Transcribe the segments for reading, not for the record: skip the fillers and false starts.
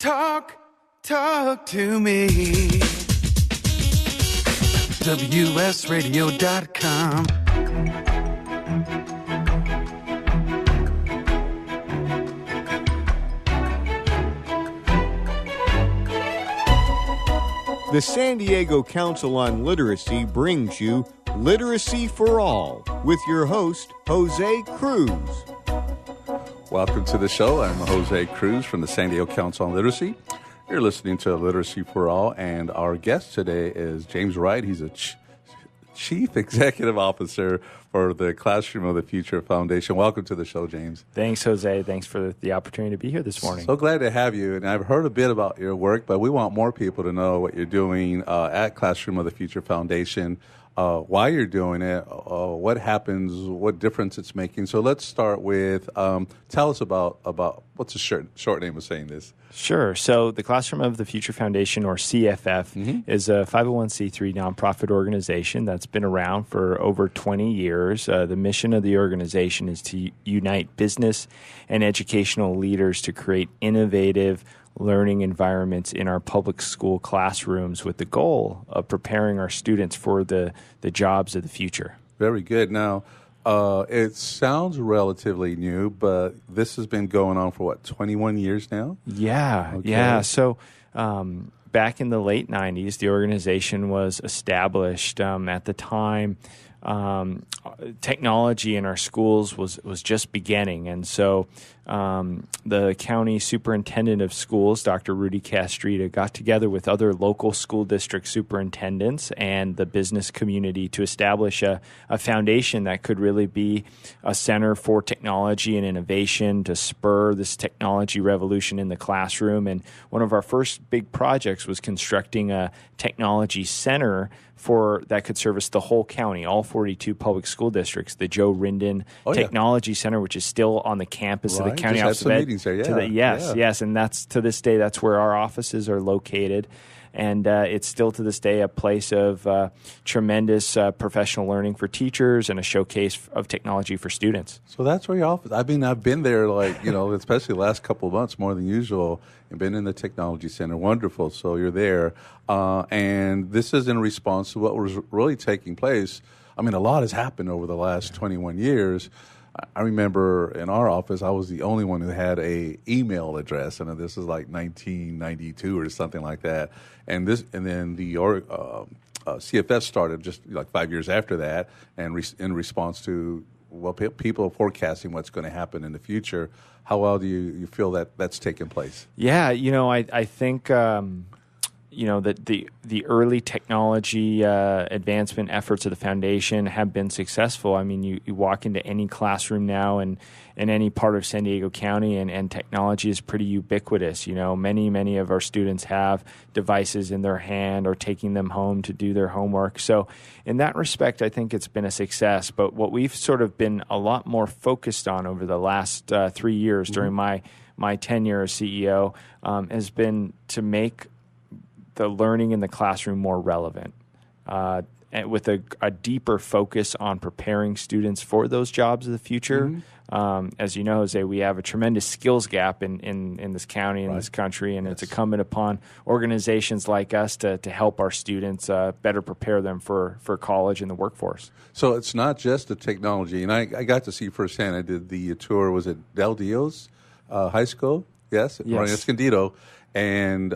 Talk to me. WSRadio.com. The San Diego Council on Literacy brings you Literacy for All with your host, Jose Cruz. Welcome to the show. I'm Jose Cruz from the San Diego Council on Literacy. You're listening to Literacy for All, and our guest today is James Wright. He's a Chief Executive Officer for the Classroom of the Future Foundation. Welcome to the show, James. Thanks, Jose. Thanks for the opportunity to be here this morning. So glad to have you. And I've heard a bit about your work, but we want more people to know what you're doing at Classroom of the Future Foundation, why you're doing it, what happens, what difference it's making. So let's start with, tell us about what's the short name of saying this? Sure. So the Classroom of the Future Foundation, or CFF, is a 501c3 nonprofit organization that's been around for over 20 years. The mission of the organization is to unite business and educational leaders to create innovative learning environments in our public school classrooms with the goal of preparing our students for the jobs of the future. Very good. Now, it sounds relatively new, but this has been going on for, 21 years now? Yeah, okay. Yeah. So back in the late 90s, the organization was established. At the time, technology in our schools was just beginning. And so the county superintendent of schools, Dr. Rudy Castrita, got together with other local school district superintendents and the business community to establish a foundation that could really be a center for technology and innovation to spur this technology revolution in the classroom. And one of our first big projects was constructing a technology center that could service the whole county, all 42 public school districts. The Joe Rindon Technology Center, which is still on the campus of the county office of Ed. There, Yes, and that's to this day. That's where our offices are located, and it's still to this day a place of tremendous professional learning for teachers and a showcase of technology for students. So that's where your office. I mean, I've been there, especially the last couple of months, more than usual, and been in the technology center. Wonderful. So you're there, and this is in response to what was really taking place. I mean, a lot has happened over the last 21 years. I remember in our office, I was the only one who had a email address, and this is like 1992 or something like that. And then the CFF started just like 5 years after that, and in response to people forecasting what's going to happen in the future. How well do you feel that that's taken place? Yeah, I think that the early technology advancement efforts of the foundation have been successful. I mean, you walk into any classroom now and in any part of San Diego County, and technology is pretty ubiquitous. Many of our students have devices in their hand or taking them home to do their homework. So in that respect, I think it's been a success. But what we've sort of been a lot more focused on over the last 3 years during my tenure as CEO has been to make the learning in the classroom more relevant, with a deeper focus on preparing students for those jobs of the future. As you know, Jose, we have a tremendous skills gap in this county, in this country, and it's incumbent upon organizations like us to help our students better prepare them for college and the workforce. So it's not just the technology, and I got to see firsthand. I did the tour, was it Del Dios High School? Yes. Escondido. And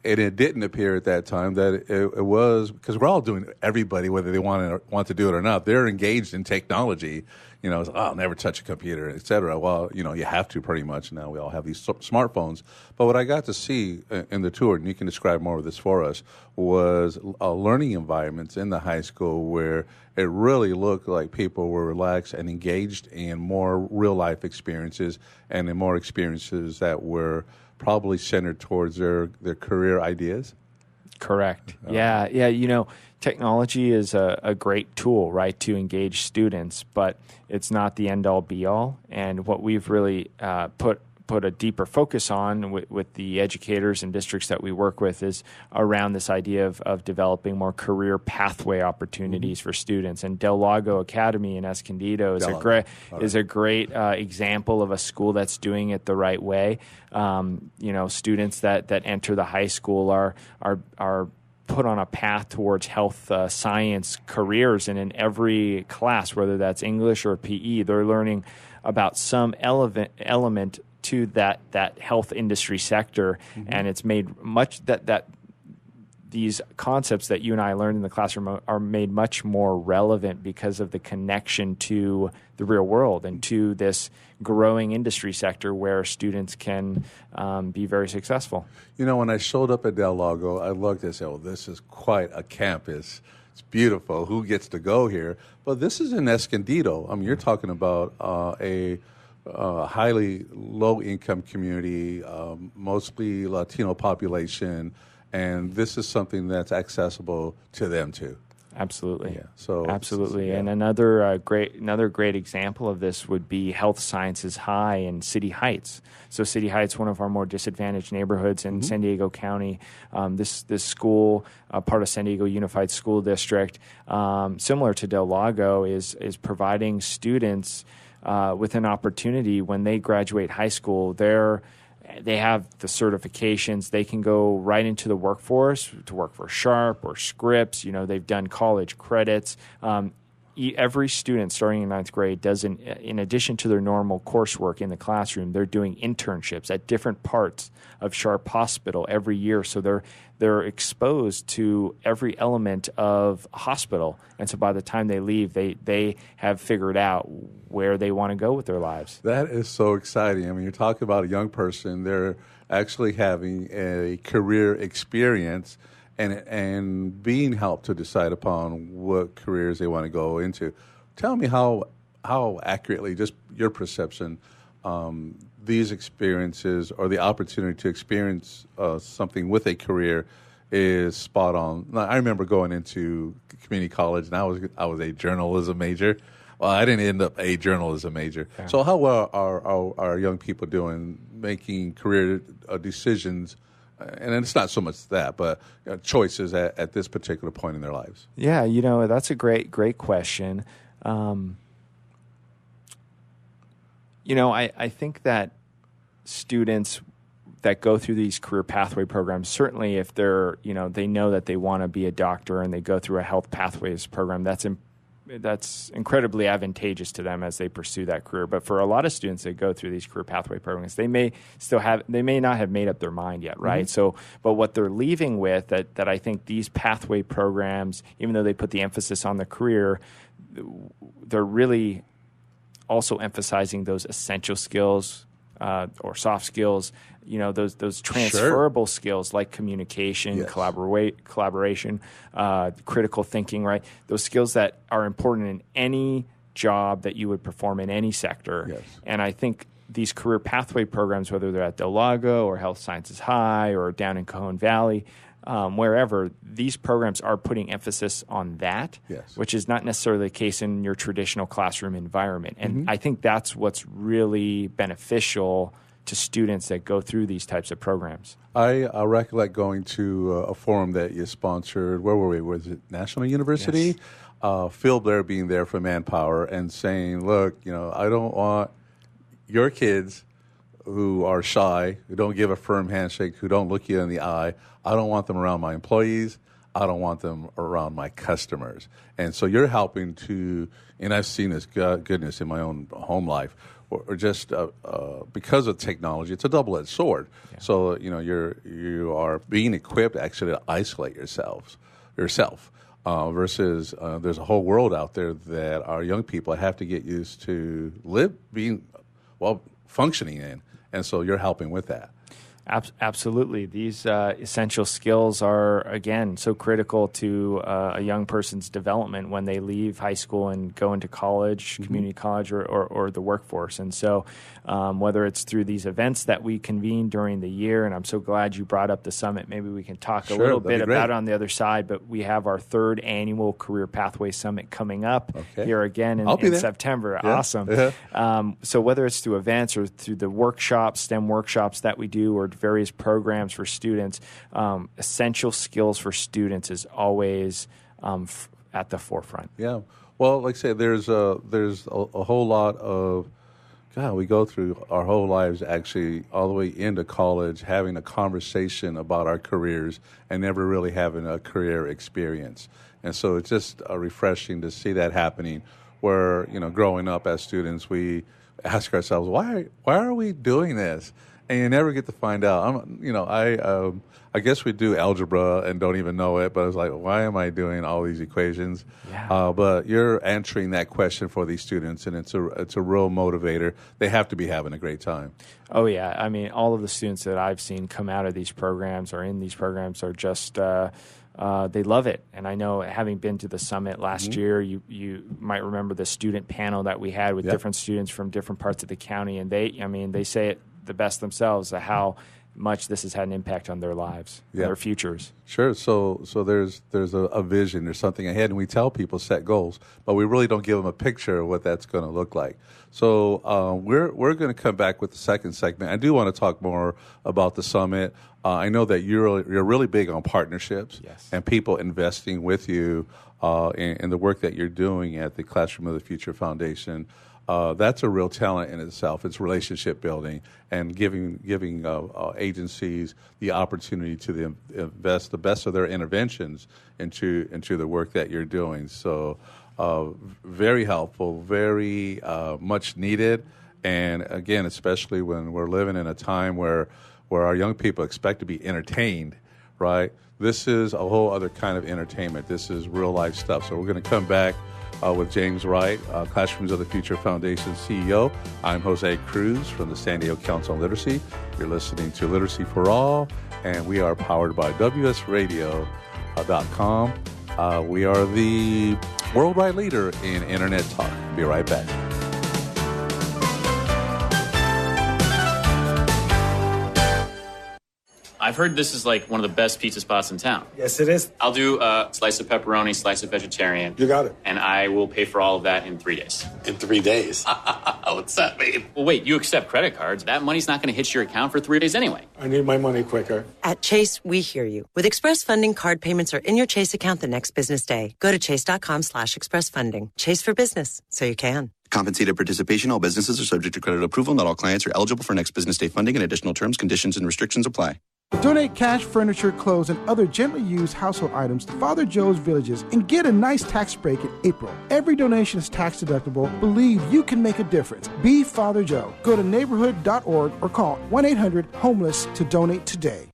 it didn't appear at that time that it was, because we're all doing, everybody, whether they want to do it or not, they're engaged in technology. I'll never touch a computer, et cetera. Well, you have to pretty much now. We all have these smartphones. But what I got to see in the tour, and you can describe more of this for us, was learning environments in the high school where it really looked like people were relaxed and engaged in more real-life experiences and in more experiences that were probably centered towards their career ideas. Correct. Yeah. Technology is a great tool, right, to engage students, but it's not the end-all, be-all. And what we've really put put a deeper focus on with the educators and districts that we work with is around this idea of developing more career pathway opportunities for students. And Del Lago Academy in Escondido is a great example of a school that's doing it the right way. Students that enter the high school are put on a path towards health science careers, and in every class, whether that's English or PE, they're learning about some element to that health industry sector, and it's made much that these concepts that you and I learned in the classroom are made much more relevant because of the connection to the real world and to this growing industry sector where students can be very successful. When I showed up at Del Lago, I looked and said, "Oh, this is quite a campus. It's beautiful. Who gets to go here?" But this is in Escondido. I mean, you're talking about a highly low-income community, mostly Latino population, and this is something that's accessible to them too. Absolutely. Yeah. So absolutely. Yeah. And another great example of this would be Health Sciences High in City Heights. So City Heights, one of our more disadvantaged neighborhoods in San Diego County. This school, part of San Diego Unified School District, similar to Del Lago, is providing students with an opportunity when they graduate high school. They have the certifications. They can go right into the workforce to work for Sharp or Scripps. They've done college credits. Every student starting in ninth grade does, in addition to their normal coursework in the classroom, they're doing internships at different parts of Sharp Hospital every year. So they're exposed to every element of a hospital. And so by the time they leave, they have figured out where they want to go with their lives. That is so exciting. I mean, you're talking about a young person. They're actually having a career experience and being helped to decide upon what careers they want to go into. Tell me how accurately, just your perception, these experiences or the opportunity to experience something with a career is spot on. Now, I remember going into community college, and I was a journalism major. Well, I didn't end up a journalism major. Yeah. So how well are young people doing making career decisions? And it's not so much that, but choices at this particular point in their lives. Yeah, that's a great question. I think that students that go through these career pathway programs, certainly if they're, they know that they want to be a doctor and they go through a health pathways program, that's incredibly advantageous to them as they pursue that career. But for a lot of students that go through these career pathway programs, they may not have made up their mind yet, right? So, but what they're leaving with that I think these pathway programs, even though they put the emphasis on the career, they're really also emphasizing those essential skills or soft skills, those transferable skills like communication, yes. collaboration, critical thinking, right? Those skills that are important in any job that you would perform in any sector. Yes. And I think these career pathway programs, whether they're at Del Lago or Health Sciences High or down in Cajon Valley, wherever, these programs are putting emphasis on that, yes. which is not necessarily the case in your traditional classroom environment. And I think that's what's really beneficial to students that go through these types of programs. I recollect going to a forum that you sponsored. Where were we? Was it National University? Yes. Phil Blair being there for Manpower and saying, look, I don't want your kids who are shy, who don't give a firm handshake, who don't look you in the eye. I don't want them around my employees. I don't want them around my customers. And so you're helping to, and I've seen this goodness in my own home life, or just because of technology, it's a double-edged sword. Yeah. So you are being equipped actually to isolate yourself. Versus there's a whole world out there that our young people have to get used to functioning in. And so you're helping with that. Absolutely. These essential skills are, again, so critical to a young person's development when they leave high school and go into college, community college, or the workforce. And so whether it's through these events that we convene during the year, and I'm so glad you brought up the summit, maybe we can talk a little bit about it on the other side, but we have our 3rd annual Career Pathway Summit coming up here again in September. Yeah. Awesome. Yeah. So whether it's through events or through the workshops, STEM workshops that we do, or various programs for students, essential skills for students is always at the forefront. Yeah. Well, like I said, there's a whole lot of, we go through our whole lives actually all the way into college having a conversation about our careers and never really having a career experience. And so it's just refreshing to see that happening where, growing up as students, we ask ourselves, why are we doing this? And you never get to find out. I guess we do algebra and don't even know it, but it's like, why am I doing all these equations? Yeah. But you're answering that question for these students, and it's a real motivator. They have to be having a great time. Oh, yeah. I mean, all of the students that I've seen come out of these programs or in these programs are just they love it. And I know, having been to the summit last year, you might remember the student panel that we had with different students from different parts of the county, and they say it the best themselves, how much this has had an impact on their lives, their futures. Sure. So there's a vision, there's something ahead, and we tell people set goals, but we really don't give them a picture of what that's going to look like. So we're going to come back with the second segment. I do want to talk more about the summit. I know that you're really big on partnerships and people investing with you in the work that you're doing at the Classroom of the Future Foundation. That's a real talent in itself. It's relationship building and giving agencies the opportunity to invest the best of their interventions into the work that you're doing. So very helpful, very much needed. And again, especially when we're living in a time where our young people expect to be entertained, right? This is a whole other kind of entertainment. This is real life stuff. So we're going to come back with James Wright, Classrooms of the Future Foundation CEO. I'm Jose Cruz from the San Diego Council on Literacy. You're listening to Literacy for All, and we are powered by WSRadio.com. We are the worldwide leader in Internet talk. Be right back. I've heard this is like one of the best pizza spots in town. Yes, it is. I'll do a slice of pepperoni, slice of vegetarian. You got it. And I will pay for all of that in 3 days. In 3 days? What's that mean? Well, wait, you accept credit cards. That money's not going to hit your account for 3 days anyway. I need my money quicker. At Chase, we hear you. With Express Funding, card payments are in your Chase account the next business day. Go to chase.com/expressfunding. Chase for business, so you can. Compensated participation. All businesses are subject to credit approval. Not all clients are eligible for next business day funding, and additional terms, conditions, and restrictions apply. Donate cash, furniture, clothes, and other gently used household items to Father Joe's Villages and get a nice tax break in April. Every donation is tax deductible. Believe you can make a difference. Be Father Joe. Go to neighborhood.org or call 1-800-HOMELESS to donate today.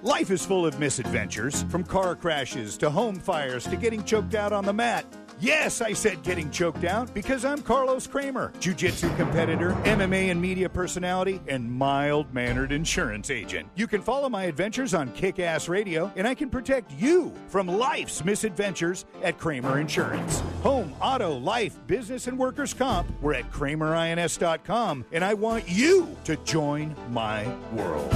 Life is full of misadventures, from car crashes to home fires to getting choked out on the mat. Yes, I said getting choked out because I'm Carlos Kramer, jiu-jitsu competitor, MMA and media personality, and mild-mannered insurance agent. You can follow my adventures on Kick-Ass Radio, and I can protect you from life's misadventures at Kramer Insurance. Home, auto, life, business, and workers' comp. We're at KramerINS.com, and I want you to join my world.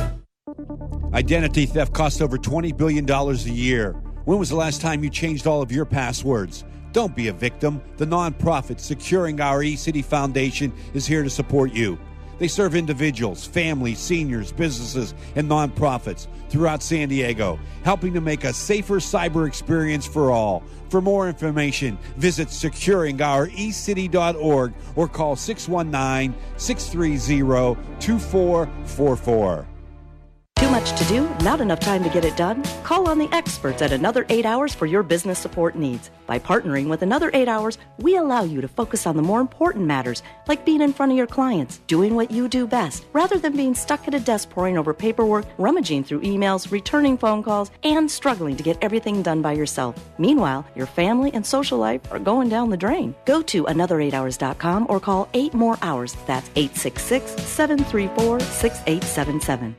Identity theft costs over $20 billion a year. When was the last time you changed all of your passwords? Don't be a victim. The nonprofit Securing Our eCity Foundation is here to support you. They serve individuals, families, seniors, businesses, and nonprofits throughout San Diego, helping to make a safer cyber experience for all. For more information, visit securingourecity.org or call 619-630-2444. Too much to do? Not enough time to get it done? Call on the experts at Another 8 Hours for your business support needs. By partnering with Another 8 Hours, we allow you to focus on the more important matters, like being in front of your clients, doing what you do best, rather than being stuck at a desk poring over paperwork, rummaging through emails, returning phone calls, and struggling to get everything done by yourself. Meanwhile, your family and social life are going down the drain. Go to another8hours.com or call 8 more hours. That's 866-734-6877.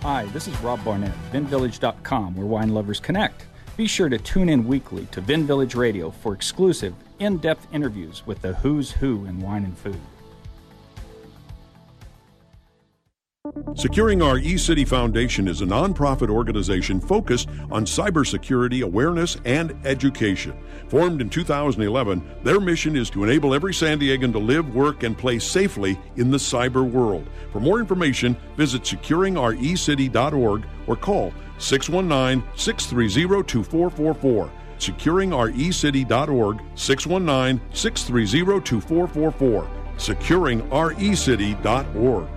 Hi, this is Rob Barnett, VinVillage.com, where wine lovers connect. Be sure to tune in weekly to Vin Village Radio for exclusive, in-depth interviews with the who's who in wine and food. Securing Our eCity Foundation is a nonprofit organization focused on cybersecurity awareness and education. Formed in 2011, their mission is to enable every San Diegan to live, work, and play safely in the cyber world. For more information, visit securingourecity.org or call 619-630-2444. securingourecity.org, 619-630-2444. securingourecity.org.